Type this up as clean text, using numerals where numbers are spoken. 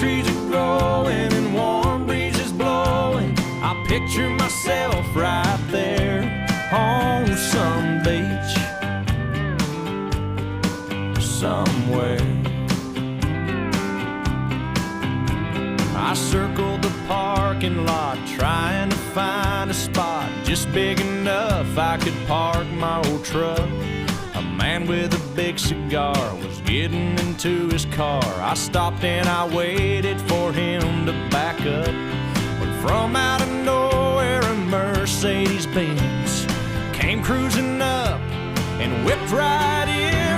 trees are growing and warm breezes blowing. I picture myself right there on some beach somewhere. I circled the parking lot trying to find a spot just big enough I could park my old truck. A man with a big cigar was getting into his car. I stopped and I waited for him to back up. But from out of nowhere a Mercedes-Benz came cruising up and whipped right in